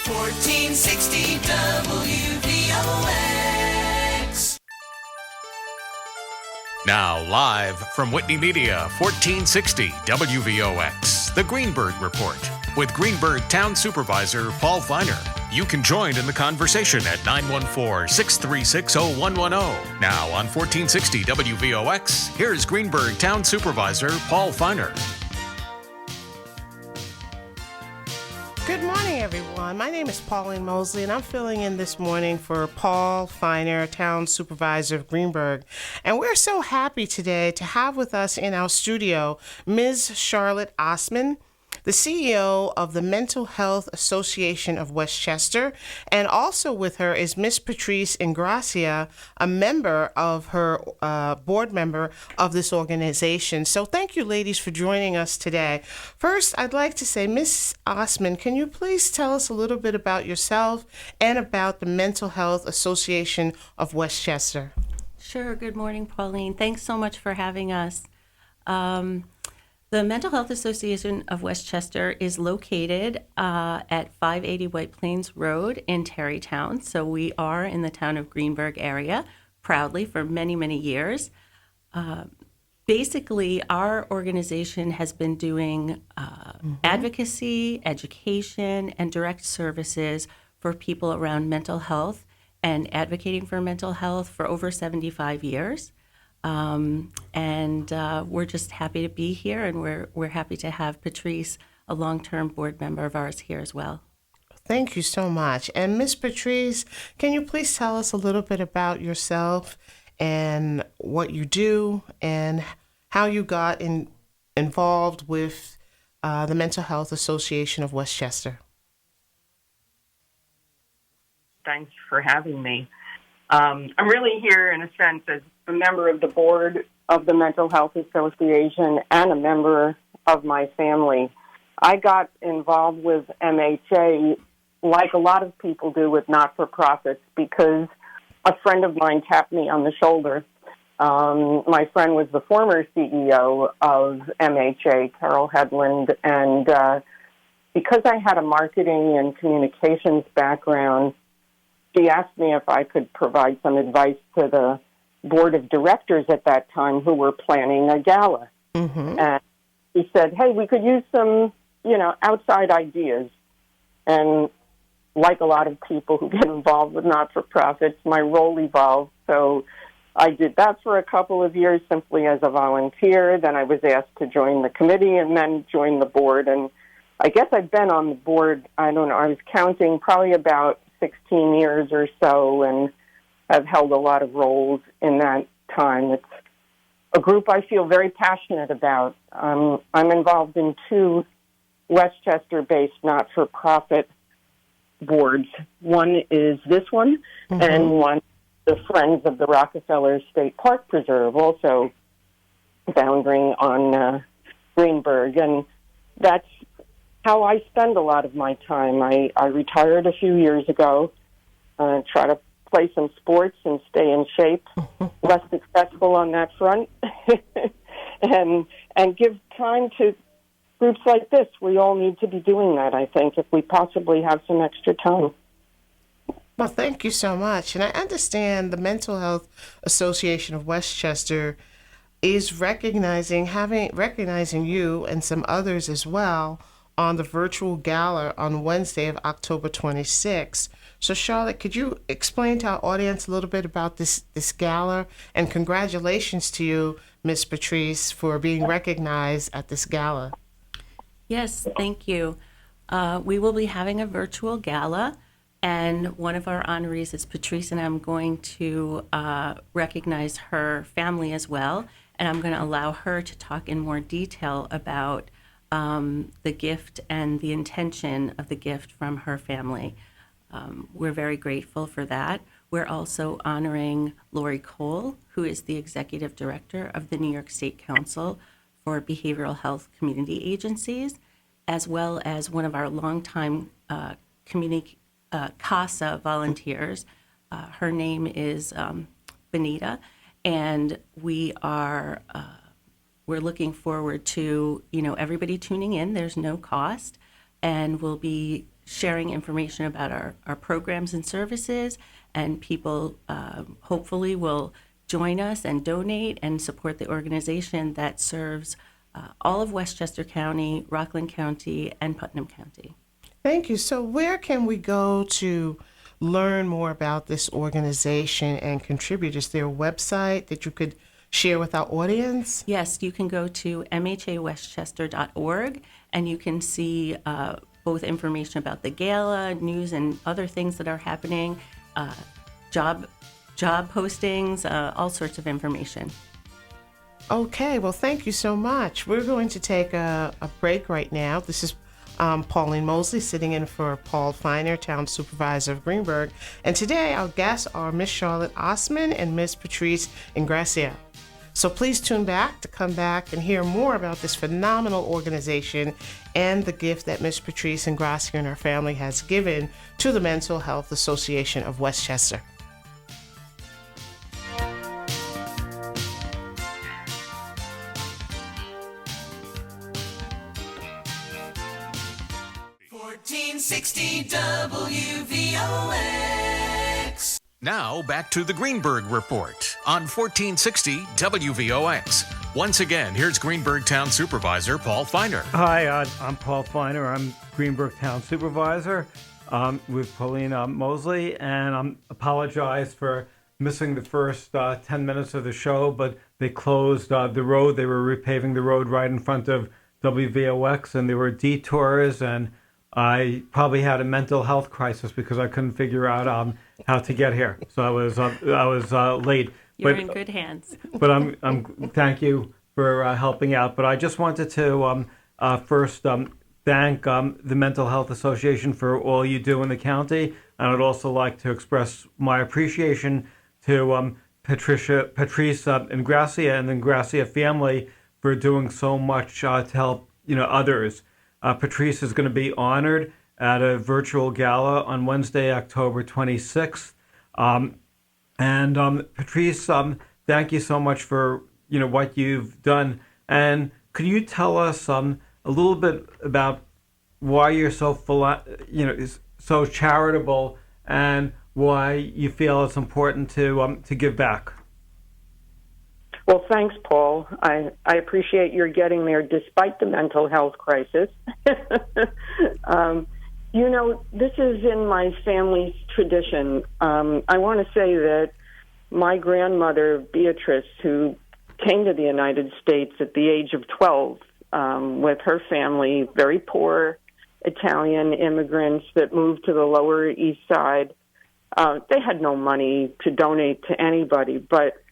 1460 WVOX. Now, live from Whitney Media, 1460 WVOX, the Greenburgh Report, with Greenburgh Town Supervisor Paul Feiner. You can join in the conversation at 914-636-0110. Now on 1460 WVOX, here's Greenburgh Town Supervisor Paul Feiner. Good morning, everyone. My name is Pauline Mosley, and I'm filling in this morning for Paul Feiner, Town Supervisor of Greenburgh. And we're so happy today to have with us in our studio Ms. Charlotte Osman, the CEO of the Mental Health Association of Westchester, and also with her is Miss Patrice Ingracia, a member of her board member of this organization. So thank you, ladies, for joining us today. First, I'd like to say, Miss Osman, can you please tell us a little bit about yourself and about the Mental Health Association of Westchester? Sure. Good morning, Pauline. Thanks so much for having us. The Mental Health Association of Westchester is located at 580 White Plains Road in Terrytown. So we are in the town of Greenburgh area, proudly for many, many years. Basically, our organization has been doing advocacy, education, and direct services for people around mental health and advocating for mental health for over 75 years. We're just happy to be here, and we're happy to have Patrice, a long-term board member of ours, here as well. Thank you so much. And Miss Patrice, can you please tell us a little bit about yourself and what you do and how you got involved with the Mental Health Association of Westchester? Thanks for having me. I'm really here, in a sense, as a member of the board of the Mental Health Association and a member of my family. I got involved with MHA like a lot of people do with not-for-profits because a friend of mine tapped me on the shoulder. My friend was the former CEO of MHA, Carol Headland, and because I had a marketing and communications background, she asked me if I could provide some advice to the board of directors at that time who were planning a gala. Mm-hmm. And he said, hey, we could use some, outside ideas. And like a lot of people who get involved with not-for-profits, my role evolved. So I did that for a couple of years simply as a volunteer. Then I was asked to join the committee and then join the board. And I guess I've been on the board, I don't know, I was counting probably about 16 years or so, and I've held a lot of roles in that time. It's a group I feel very passionate about. I'm involved in two Westchester-based not-for-profit boards. One is this one, mm-hmm. and one, the Friends of the Rockefeller State Park Preserve, also bounding on Greenburgh. And that's how I spend a lot of my time. I retired a few years ago, try to play some sports and stay in shape, less successful on that front, and give time to groups like this. We all need to be doing that, I think, if we possibly have some extra time. Well, thank you so much. And I understand the Mental Health Association of Westchester is recognizing you and some others as well on the virtual gala on Wednesday of October 26th. So, Charlotte, could you explain to our audience a little bit about this gala? And congratulations to you, Miss Patrice, for being recognized at this gala. Yes, thank you. We will be having a virtual gala, and one of our honorees is Patrice, and I'm going to recognize her family as well, and I'm going to allow her to talk in more detail about the gift and the intention of the gift from her family. We're very grateful for that. We're also honoring Lori Cole, who is the executive director of the New York State Council for Behavioral Health Community Agencies, as well as one of our longtime community CASA volunteers. Her name is Benita, and we're looking forward to everybody tuning in. There's no cost, and we'll be sharing information about our programs and services, and people hopefully will join us and donate and support the organization that serves all of Westchester County, Rockland County, and Putnam County. Thank you. So where can we go to learn more about this organization and contribute? Is there a website that you could share with our audience? Yes, you can go to mhawestchester.org, and you can see both information about the gala, news, and other things that are happening, job postings, all sorts of information. Okay, well, thank you so much. We're going to take a break right now. This is Pauline Mosley sitting in for Paul Feiner, Town Supervisor of Greenburgh. And today our guests are Miss Charlotte Osman and Miss Patrice Ingracia. So please tune back to come back and hear more about this phenomenal organization and the gift that Miss Patrice Ingracia and her family has given to the Mental Health Association of Westchester. WVOX. Now back to the Greenburgh Report on 1460 WVOX. Once again, here's Greenburgh Town Supervisor Paul Feiner. Hi, I'm Paul Feiner. I'm Greenburgh Town Supervisor with Pauline Mosley, and I apologize for missing the first 10 minutes of the show, but they closed the road. They were repaving the road right in front of WVOX, and there were detours, and I probably had a mental health crisis because I couldn't figure out how to get here. So I was late. You're in good hands. But I'm thank you for helping out. But I just wanted to first thank the Mental Health Association for all you do in the county, and I'd also like to express my appreciation to Patrice Ingracia and the Ingracia family for doing so much to help others. Patrice is going to be honored at a virtual gala on Wednesday, October 26th. Patrice, thank you so much for what you've done. And could you tell us a little bit about why you're so so charitable and why you feel it's important to give back? Well, thanks, Paul. I appreciate your getting there despite the mental health crisis. This is in my family's tradition. I want to say that my grandmother, Beatrice, who came to the United States at the age of 12 with her family, very poor Italian immigrants that moved to the Lower East Side, they had no money to donate to anybody, but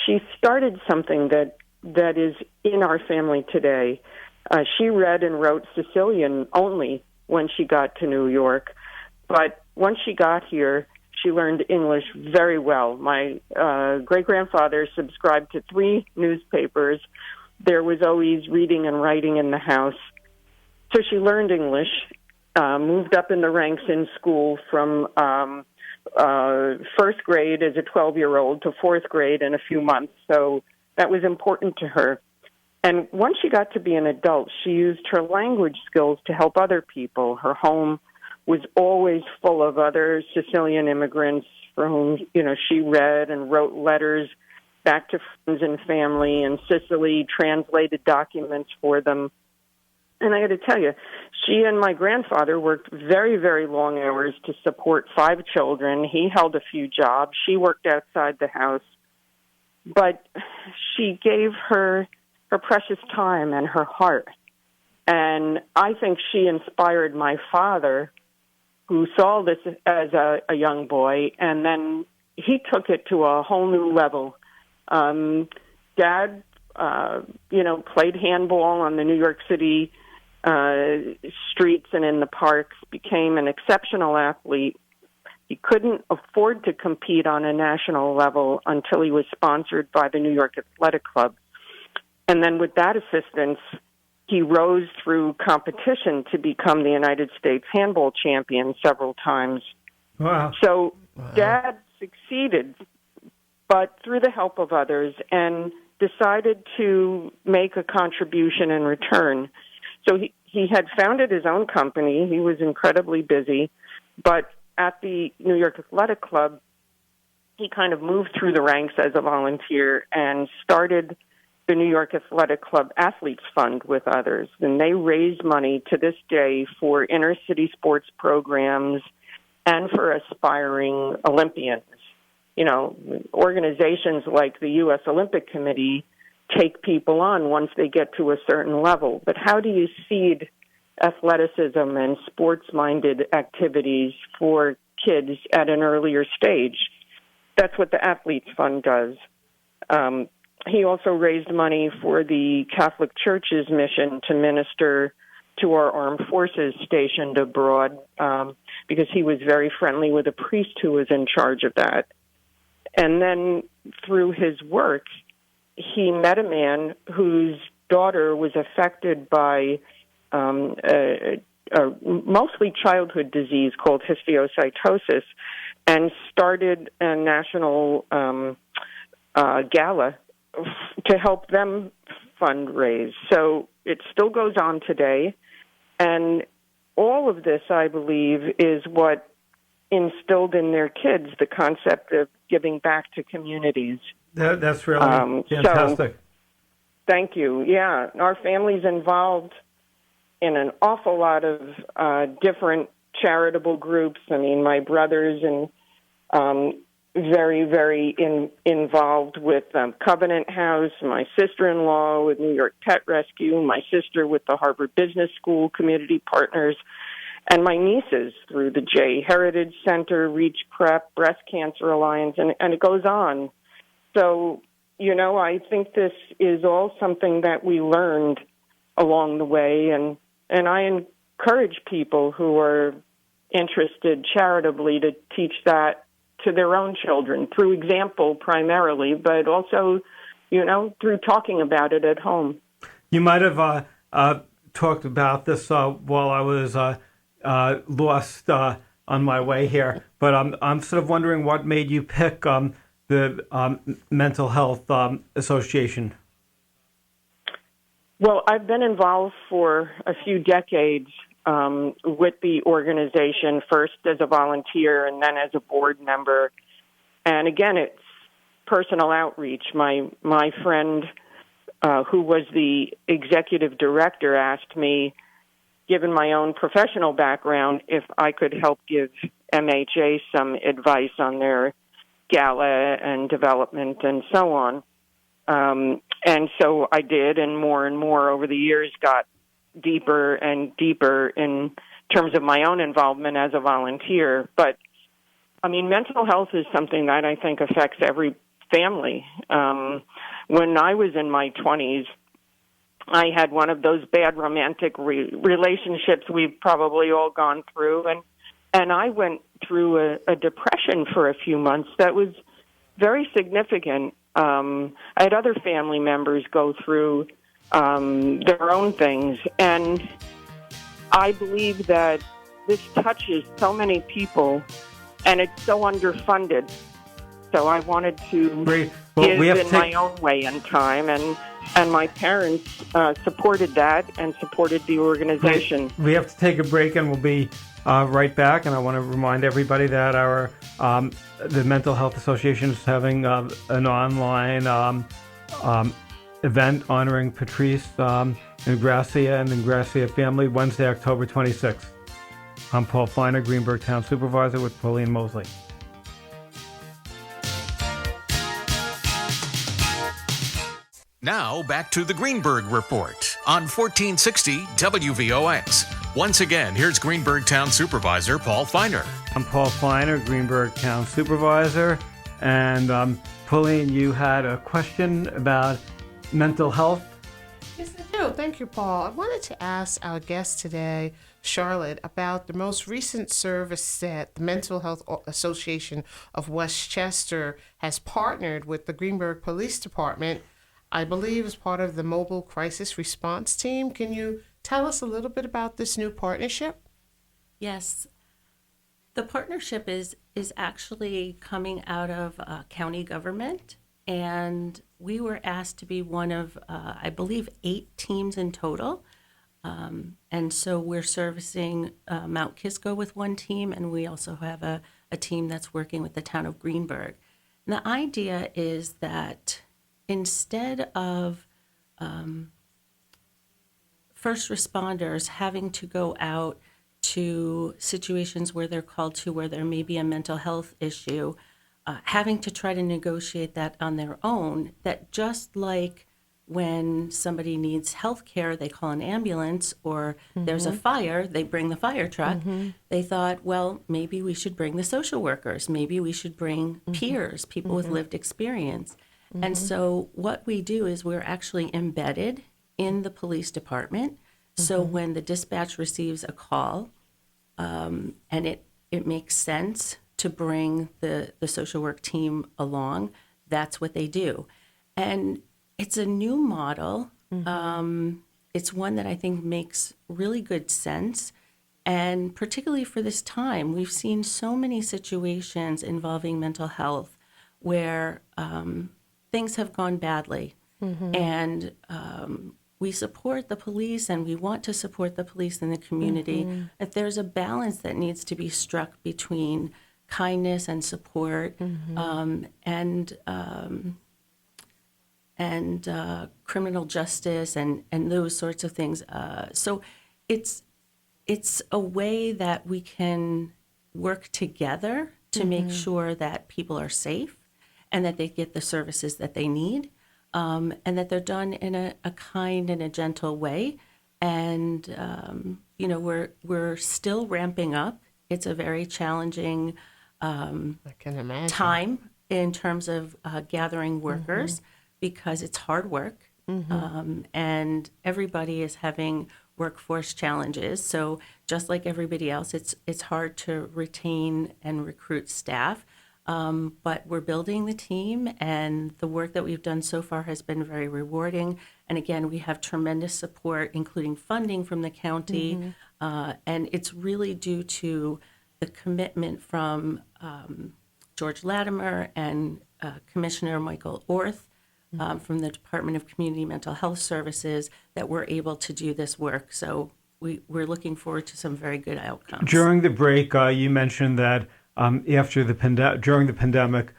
she started something that is in our family today. She read and wrote Sicilian only when she got to New York, but once she got here, she learned English very well. My great-grandfather subscribed to 3 newspapers. There was always reading and writing in the house. So she learned English, moved up in the ranks in school from first grade as a 12-year-old to 4th grade in a few months. So that was important to her. And once she got to be an adult, she used her language skills to help other people. Her home was always full of other Sicilian immigrants for whom, she read and wrote letters back to friends and family in Sicily, translated documents for them. And I got to tell you, she and my grandfather worked very, very long hours to support 5 children. He held a few jobs. She worked outside the house. But she gave her precious time and her heart. And I think she inspired my father, who saw this as a young boy, and then he took it to a whole new level. Dad, played handball on the New York City streets and in the parks, became an exceptional athlete. He couldn't afford to compete on a national level until he was sponsored by the New York Athletic Club. And then with that assistance, he rose through competition to become the United States handball champion several times. Wow. So Dad succeeded, but through the help of others, and decided to make a contribution in return. So he had founded his own company. He was incredibly busy, but at the New York Athletic Club, he kind of moved through the ranks as a volunteer and started the New York Athletic Club Athletes Fund with others. And they raise money to this day for inner city sports programs and for aspiring Olympians. You know, organizations like the U.S. Olympic Committee take people on once they get to a certain level. But how do you seed athleticism and sports-minded activities for kids at an earlier stage? That's what the Athletes Fund does. He also raised money for the Catholic Church's mission to minister to our armed forces stationed abroad because he was very friendly with a priest who was in charge of that. And then through his work, he met a man whose daughter was affected by a mostly childhood disease called histiocytosis and started a national gala to help them fundraise. So it still goes on today. And all of this, I believe, is what instilled in their kids the concept of giving back to communities. That's really fantastic. So, thank you. Yeah, our family's involved in an awful lot of different charitable groups. I mean, my brother's very, very involved with Covenant House, my sister-in-law with New York Pet Rescue, my sister with the Harvard Business School Community Partners, and my nieces through the J Heritage Center, Reach Prep, Breast Cancer Alliance, and it goes on. So, you know, I think this is all something that we learned along the way, and I encourage people who are interested charitably to teach that to their own children through example primarily, but also, you know, through talking about it at home. You might have talked about this while I was lost on my way here, but I'm sort of wondering what made you pick the Mental Health Association. Well, I've been involved for a few decades with the organization, first as a volunteer and then as a board member. And again, it's personal outreach. My friend, who was the executive director, asked me, given my own professional background, if I could help give MHA some advice on their gala and development and so on. And so I did, and more over the years got deeper and deeper in terms of my own involvement as a volunteer. But, I mean, mental health is something that I think affects every family. When I was in my 20s, I had one of those bad romantic relationships we've probably all gone through, and I went through a depression for a few months that was very significant. I had other family members go through their own things, and I believe that this touches so many people, and it's so underfunded. So I wanted to give in my own way and time, and my parents supported that and supported the organization. We have to take a break, and we'll be right back. And I want to remind everybody that our the Mental Health Association is having an online event honoring Patrice Ingrassia and the Ingrassia family Wednesday, October 26th. I'm Paul Feiner, Greenburgh Town Supervisor with Pauline Mosley. Now back to the Greenburgh Report on 1460 WVOX. Once again, here's Greenburgh Town Supervisor Paul Feiner. I'm Paul Feiner, Greenburgh Town Supervisor. And Pauline, you had a question about mental health? Yes, I do. Thank you, Paul. I wanted to ask our guest today, Charlotte, about the most recent service that the Mental Health Association of Westchester has partnered with the Greenburgh Police Department, I believe as part of the Mobile Crisis Response Team. Can you tell us a little bit about this new partnership? Yes. The partnership is actually coming out of county government, and we were asked to be one of, I believe, 8 teams in total And so we're servicing Mount Kisco with one team, and we also have a team that's working with the town of Greenburgh. And the idea is that instead of first responders having to go out to situations where they're called to where there may be a mental health issue, having to try to negotiate that on their own, that just like when somebody needs health care, they call an ambulance, or there's a fire, they bring the fire truck. They thought, well, maybe we should bring the social workers. Maybe we should bring peers, people with lived experience. And so what we do is we're actually embedded in the police department. So when the dispatch receives a call, and it makes sense to bring the social work team along, that's what they do. And it's a new model. It's one that I think makes really good sense. And particularly for this time, we've seen so many situations involving mental health where things have gone badly. And we support the police and we want to support the police in the community. If there's a balance that needs to be struck between kindness and support and criminal justice and those sorts of things. So it's a way that we can work together to make sure that people are safe and that they get the services that they need, and that they're done in a kind and a gentle way. And we're still ramping up. It's a very challenging I can imagine. time in terms of gathering workers because it's hard work, and everybody is having workforce challenges. So just like everybody else, it's hard to retain and recruit staff. But we're building the team, and the work that we've done so far has been very rewarding. And again, we have tremendous support, including funding from the county. And it's really due to the commitment from George Latimer and Commissioner Michael Orth from the Department of Community Mental Health Services that we're able to do this work. So we're looking forward to some very good outcomes. During the break, you mentioned that during the pandemic,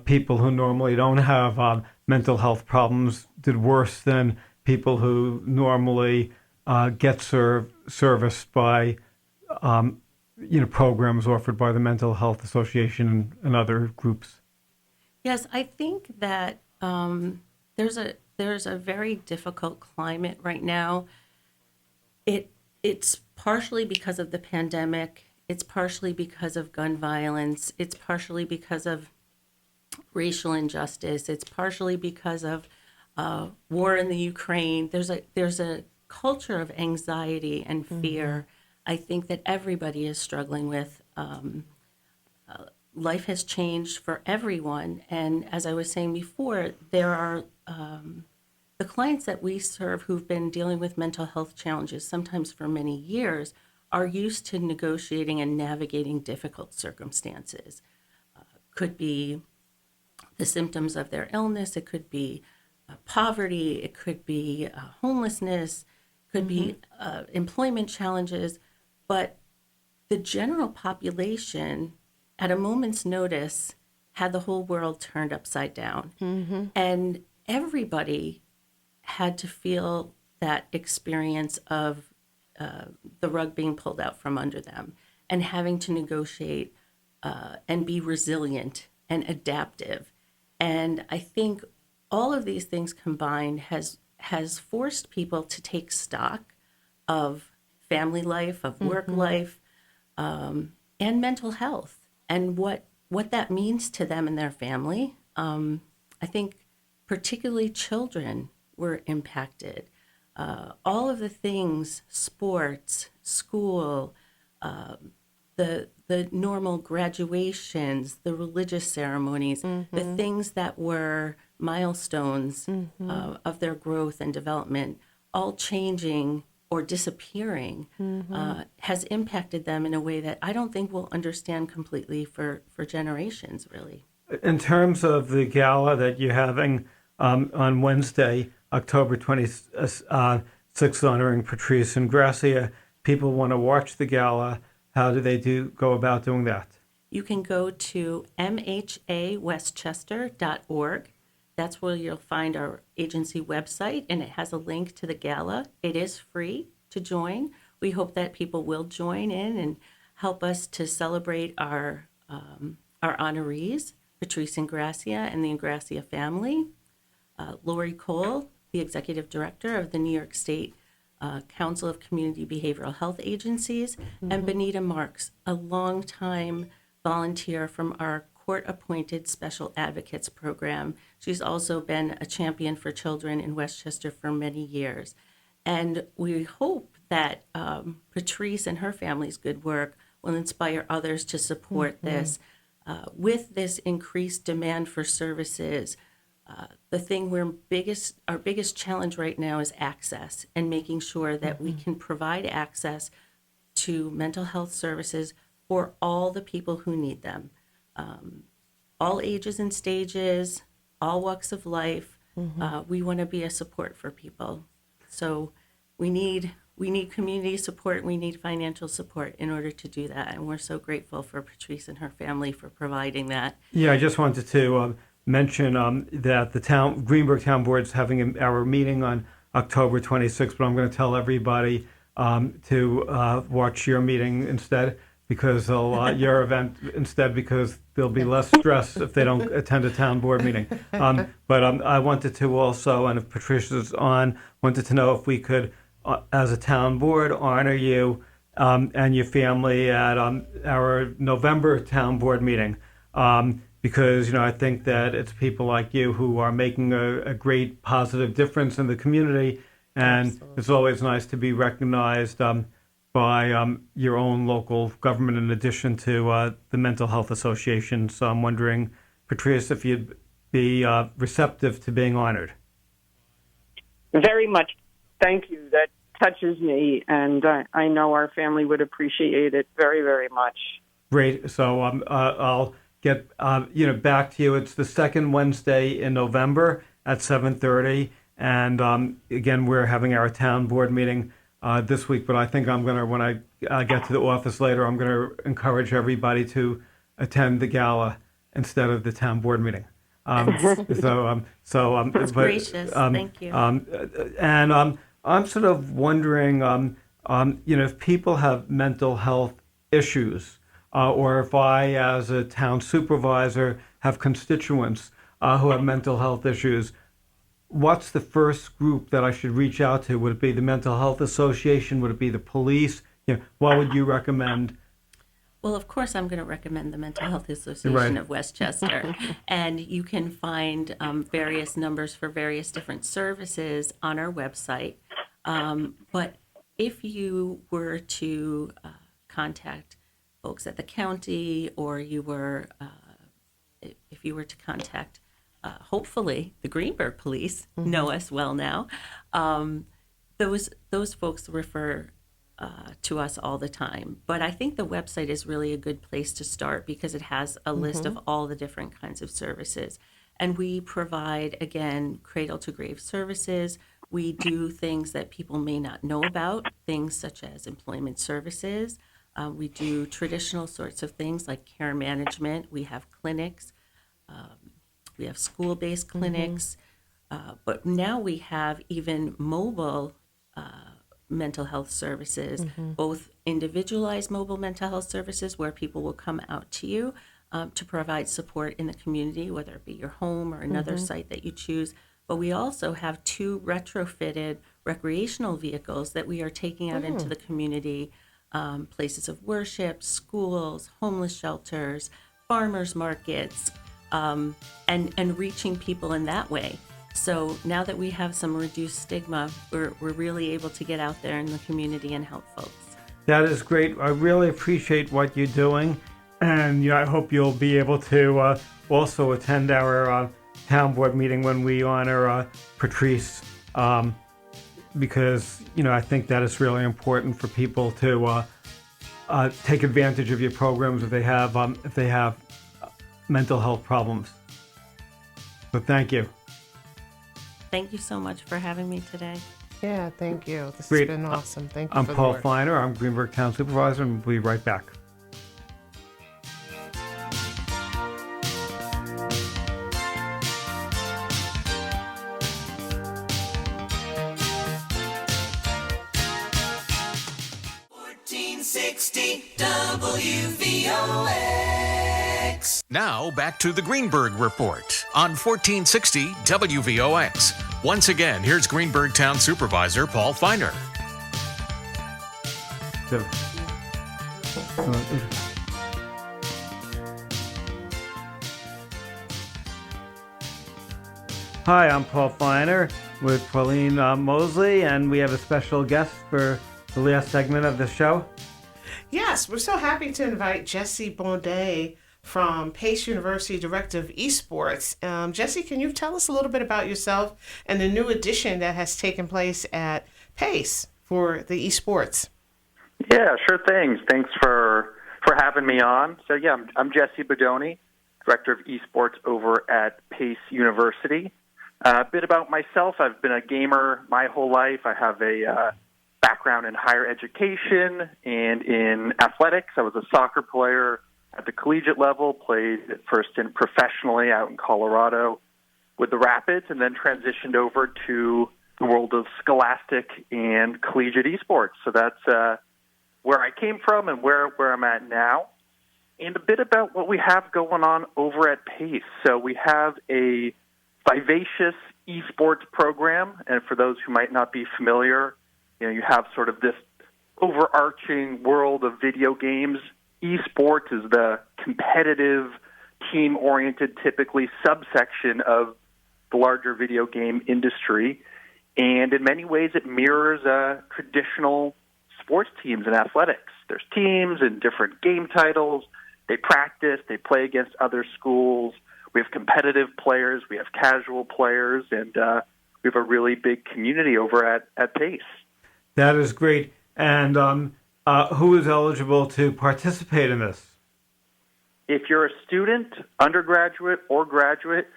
people who normally don't have mental health problems did worse than people who normally get serviced by programs offered by the Mental Health Association and other groups. Yes, I think that there's a very difficult climate right now. It's partially because of the pandemic. It's partially because of gun violence. It's partially because of racial injustice. It's partially because of war in the Ukraine. There's a culture of anxiety and fear. I think that everybody is struggling with. Life has changed for everyone. And as I was saying before, there are the clients that we serve who've been dealing with mental health challenges, sometimes for many years, are used to negotiating and navigating difficult circumstances. Could be the symptoms of their illness. It could be poverty. It could be homelessness. Could be employment challenges. But the general population, at a moment's notice, had the whole world turned upside down. And everybody had to feel that experience of the rug being pulled out from under them and having to negotiate and be resilient and adaptive. And I think all of these things combined has forced people to take stock of family life, of work life, and mental health, and what that means to them and their family. I think particularly children were impacted. All of the things, sports, school, the normal graduations, the religious ceremonies, the things that were milestones of their growth and development, all changing or disappearing, has impacted them in a way that I don't think we'll understand completely for generations, really. In terms of the gala that you're having on Wednesday, October 27th, 6th honoring Patrice and Gracia. People want to watch the gala. How do they go about doing that? You can go to mhawestchester.org. That's where you'll find our agency website, and it has a link to the gala. It is free to join. We hope that people will join in and help us to celebrate our honorees, Patrice and Gracia and the Ingracia family. Lori Cole, the executive director of the New York State Council of Community Behavioral Health Agencies, and Benita Marks, a longtime volunteer from our court-appointed Special Advocates Program. She's also been a champion for children in Westchester for many years. And we hope that Patrice and her family's good work will inspire others to support this. With this increased demand for services, the thing our biggest challenge right now is access, and making sure that we can provide access to mental health services for all the people who need them. All ages and stages, all walks of life. We want to be a support for people. So we need community support. We need financial support in order to do that. And we're so grateful for Patrice and her family for providing that. Yeah, I just wanted to mention that the Greenburgh Town Board is having our meeting on October 26th, but I'm going to tell everybody to watch your meeting instead, because your event instead, because there'll be less stress if they don't attend a town board meeting. But I wanted to also, and if Patricia's on, wanted to know if we could, as a town board, honor you and your family at our November town board meeting. Because, I think that it's people like you who are making a great positive difference in the community. And Absolutely. It's always nice to be recognized by your own local government, in addition to the Mental Health Association. So I'm wondering, Patrice, if you'd be receptive to being honored. Very much. Thank you. That touches me, and I know our family would appreciate it very, very much. Great. So I'll get back to you. It's the second Wednesday in November at 7:30, and again, we're having our town board meeting this week. But I think I'm gonna, when I get to the office later, I'm gonna encourage everybody to attend the gala instead of the town board meeting. That's gracious. Thank you. And I'm sort of wondering, if people have mental health issues, or if I, as a town supervisor, have constituents who have mental health issues, what's the first group that I should reach out to? Would it be the Mental Health Association? Would it be the police? What would you recommend? Well, of course, I'm going to recommend the Mental Health Association of Westchester. And you can find various numbers for various different services on our website. But if you were to contact folks at the county, or if you were to contact, hopefully, the Greenburgh police know us well now, those folks refer to us all the time. But I think the website is really a good place to start, because it has a list of all the different kinds of services. And we provide, again, cradle to grave services. We do things that people may not know about, things such as employment services. We do traditional sorts of things like care management. We have clinics. We have school-based clinics. But now we have even mobile mental health services, both individualized mobile mental health services where people will come out to you to provide support in the community, whether it be your home or another site that you choose. But we also have 2 retrofitted recreational vehicles that we are taking out into the community, places of worship, schools, homeless shelters, farmers markets, and reaching people in that way. So now that we have some reduced stigma, we're really able to get out there in the community and help folks. That is great. I really appreciate what you're doing. And I hope you'll be able to also attend our town board meeting when we honor Patrice, because I think that is really important for people to take advantage of your programs if they have mental health problems. So thank you. Thank you so much for having me today. Yeah, thank you. This Great. has been awesome. Thank you I'm for Paul the work. Feiner. I'm Greenburgh Town Supervisor, and we'll be right back. Now back to the Greenburgh Report on 1460 WVOX. Once again, here's Greenburgh Town Supervisor Paul Feiner. So, hi, I'm Paul Feiner with Pauline Mosley, and we have a special guest for the last segment of the show. Yes, we're so happy to invite Jesse Bondet from Pace University, Director of Esports. Jesse, can you tell us a little bit about yourself and the new addition that has taken place at Pace for the esports? Yeah, sure thing. Thanks for having me on. So yeah, I'm Jesse Bodoni, Director of Esports over at Pace University. A bit about myself. I've been a gamer my whole life. I have a background in higher education and in athletics. I was a soccer player at the collegiate level, played first in professionally out in Colorado with the Rapids, and then transitioned over to the world of scholastic and collegiate esports. So that's where I came from and where I'm at now. And a bit about what we have going on over at Pace. So we have a vivacious esports program, and for those who might not be familiar, you have sort of this overarching world of video games. Esports is the competitive, team-oriented, typically subsection of the larger video game industry. And in many ways, it mirrors traditional sports teams and athletics. There's teams and different game titles. They practice. They play against other schools. We have competitive players. We have casual players. And we have a really big community over at Pace. That is great. And who is eligible to participate in this? If you're a student, undergraduate or graduate,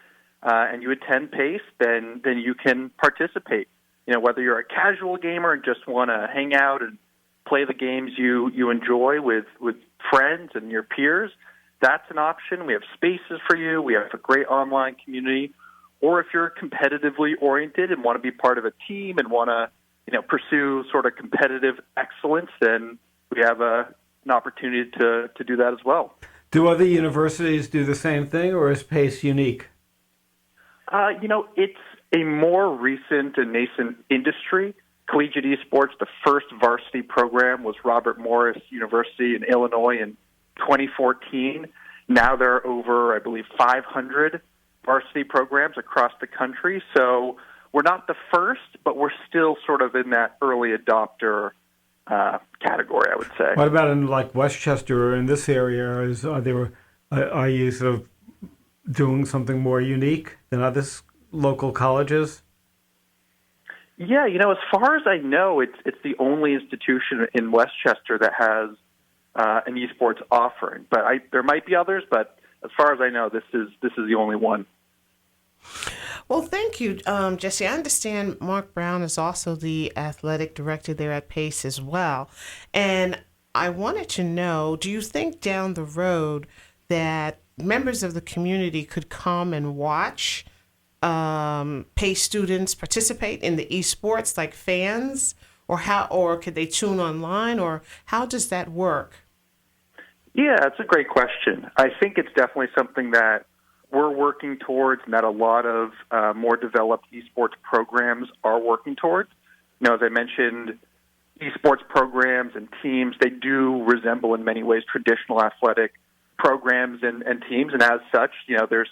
and you attend Pace, then you can participate. Whether you're a casual gamer and just want to hang out and play the games you enjoy with friends and your peers, that's an option. We have spaces for you. We have a great online community. Or if you're competitively oriented and want to be part of a team and want to pursue sort of competitive excellence, then we have an opportunity to do that as well. Do other universities do the same thing, or is Pace unique? It's a more recent and nascent industry. Collegiate esports, the first varsity program was Robert Morris University in Illinois in 2014. Now there are over, I believe, 500 varsity programs across the country. So we're not the first, but we're still sort of in that early adopter category, I would say. What about in like Westchester or in this area? Are you sort of doing something more unique than other local colleges? Yeah, as far as I know, it's the only institution in Westchester that has an esports offering. But there might be others, but as far as I know, this is the only one. Well, thank you, Jesse. I understand Mark Brown is also the athletic director there at Pace as well. And I wanted to know, do you think down the road that members of the community could come and watch Pace students participate in the esports, like fans, or could they tune online, or how does that work? Yeah, that's a great question. I think it's definitely something that we're working towards and that a lot of more developed esports programs are working towards. As I mentioned, esports programs and teams, they do resemble in many ways traditional athletic programs and teams, and as such, there's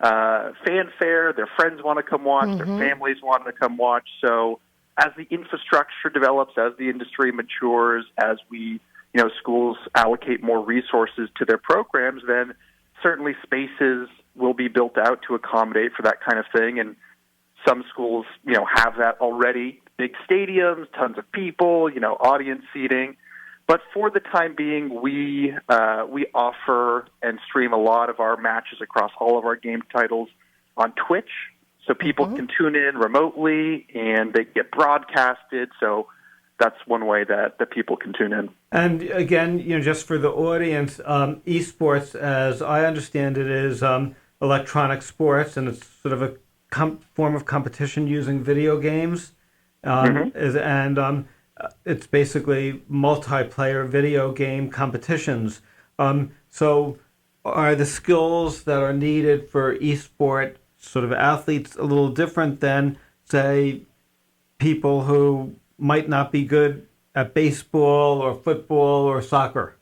fanfare, their friends want to come watch, their families want to come watch. So as the infrastructure develops, as the industry matures, as we, schools allocate more resources to their programs, then certainly spaces will be built out to accommodate for that kind of thing. And some schools, have that already. Big stadiums, tons of people, audience seating. But for the time being, we offer and stream a lot of our matches across all of our game titles on Twitch. So people can tune in remotely, and they get broadcasted. So that's one way that people can tune in. And again, just for the audience, esports, as I understand it, is electronic sports, and it's sort of a form of competition using video games. It's basically multiplayer video game competitions. So are the skills that are needed for esport sort of athletes a little different than, say, people who might not be good at baseball or football or soccer?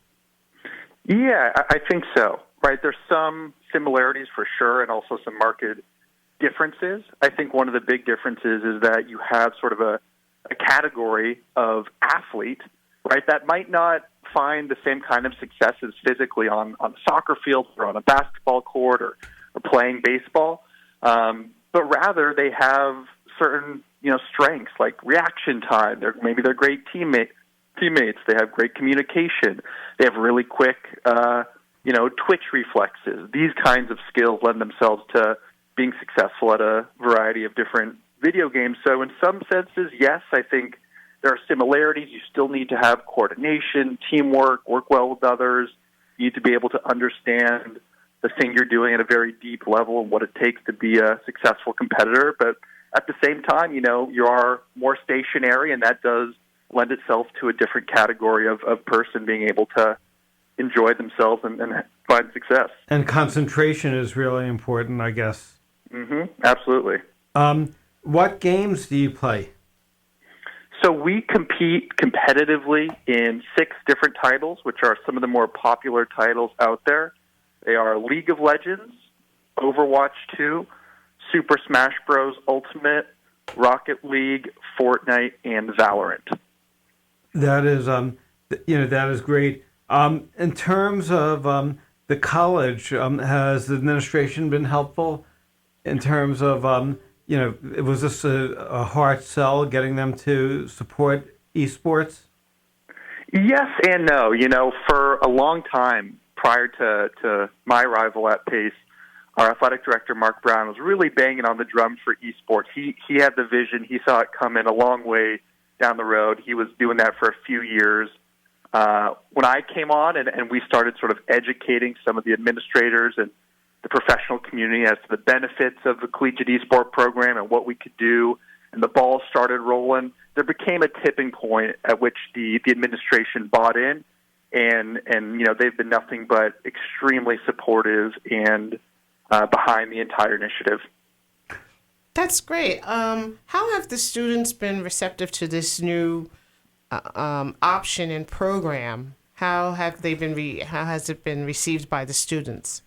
Yeah, I think so. Right, there's some similarities for sure, and also some marked differences. I think one of the big differences is that you have sort of a category of athlete, right, that might not find the same kind of successes physically on a soccer field or on a basketball court or playing baseball, but rather they have certain strengths like reaction time. Maybe they're great teammates. They have great communication. They have really quick twitch reflexes. These kinds of skills lend themselves to being successful at a variety of different video games. So in some senses, yes, I think there are similarities. You still need to have coordination, teamwork, work well with others. You need to be able to understand the thing you're doing at a very deep level and what it takes to be a successful competitor. But at the same time, you are more stationary, and that does lend itself to a different category of person being able to enjoy themselves and find success. And concentration is really important, I guess. Absolutely. What games do you play? So we compete competitively in 6 different titles, which are some of the more popular titles out there. They are League of Legends, Overwatch 2, Super Smash Bros. Ultimate, Rocket League, Fortnite, and Valorant. That is, that is great. In terms of the college, has the administration been helpful in terms of, was this a hard sell getting them to support esports? Yes and no. For a long time prior to my arrival at Pace, our athletic director, Mark Brown, was really banging on the drum for esports. He had the vision. He saw it coming a long way down the road. He was doing that for a few years. When I came on and we started sort of educating some of the administrators and the professional community as to the benefits of the collegiate esport program and what we could do, and the ball started rolling, there became a tipping point at which the administration bought in, and they've been nothing but extremely supportive and behind the entire initiative. That's great. How have the students been receptive to this new option and program? How has it been received by the students?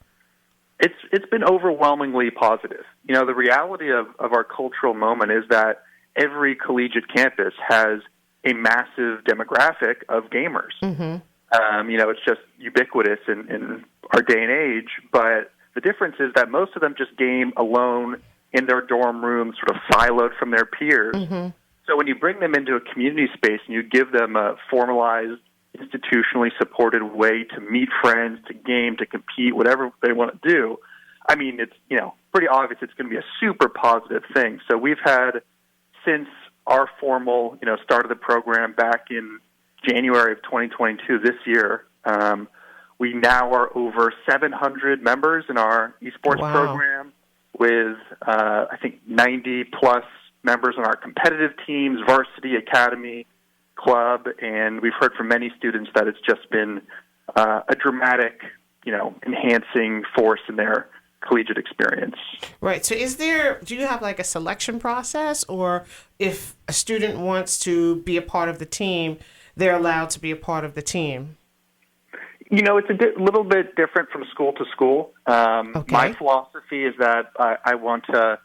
It's been overwhelmingly positive. The reality of our cultural moment is that every collegiate campus has a massive demographic of gamers. It's just ubiquitous in our day and age, but the difference is that most of them just game alone in their dorm rooms, sort of siloed from their peers. So when you bring them into a community space and you give them a formalized, institutionally supported way to meet friends, to game, to compete, whatever they want to do, I mean, it's pretty obvious it's going to be a super positive thing. So we've had, since our formal start of the program back in January of 2022, this year, we now are over 700 members in our esports program, with I think 90-plus members on our competitive teams, varsity, academy, club, and we've heard from many students that it's just been a dramatic, enhancing force in their collegiate experience. Right. So do you have like a selection process, or if a student wants to be a part of the team, they're allowed to be a part of the team? It's a little bit different from school to school. Okay. My philosophy is that I want to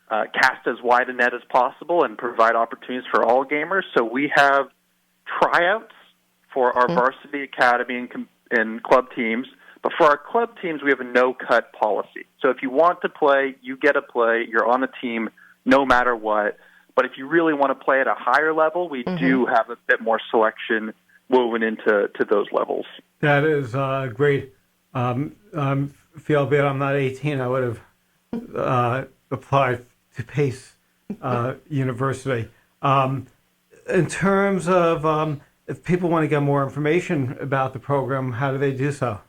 cast as wide a net as possible and provide opportunities for all gamers. So we have tryouts for our varsity, academy, and club teams. But for our club teams, we have a no-cut policy. So if you want to play, you get to play. You're on the team no matter what. But if you really want to play at a higher level, we do have a bit more selection woven into those levels. That is great. Feel bad I'm not 18. I would have applied to Pace University. In terms of if people want to get more information about the program, how do they do so?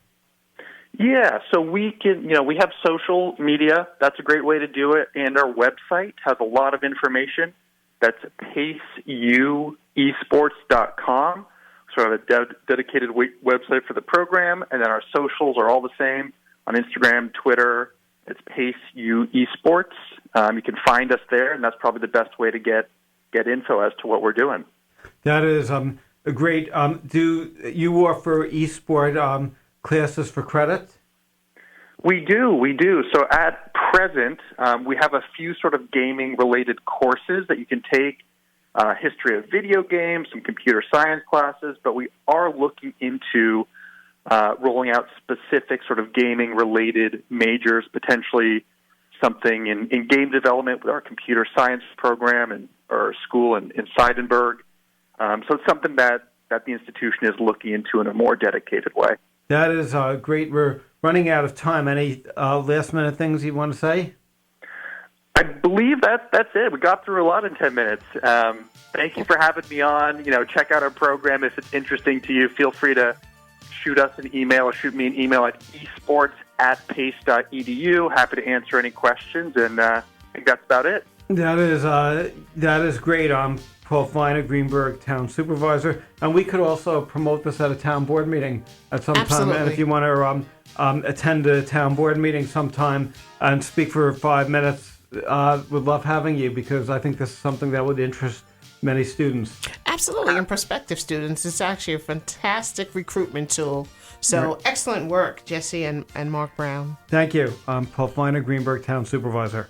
Yeah, so we can, we have social media. That's a great way to do it. And our website has a lot of information. That's paceuesports.com. So we have a dedicated website for the program. And then our socials are all the same on Instagram, Twitter. It's PaceU Esports. You can find us there, and that's probably the best way to get info as to what we're doing. That is a great. Do you offer esport classes for credit? We do. So at present, we have a few sort of gaming-related courses that you can take, history of video games, some computer science classes, but we are looking into rolling out specific sort of gaming-related majors, potentially something in game development with our computer science program and our school in Seidenberg. So it's something that the institution is looking into in a more dedicated way. That is great. We're running out of time. Any last-minute things you want to say? I believe that's it. We got through a lot in 10 minutes. Thank you for having me on. Check out our program. If it's interesting to you, feel free to shoot us an email or shoot me an email at esports@pace.edu. Happy to answer any questions, and I think that's about it. That is great. I'm Paul Feiner, Greenburgh Town Supervisor, and we could also promote this at a town board meeting at some time. And if you want to attend a town board meeting sometime and speak for 5 minutes, would love having you, because I think this is something that would interest many students. Absolutely, and prospective students. It's actually a fantastic recruitment tool. So excellent work, Jesse and Mark Brown. Thank you. I'm Paul Feiner, Greenburgh Town Supervisor.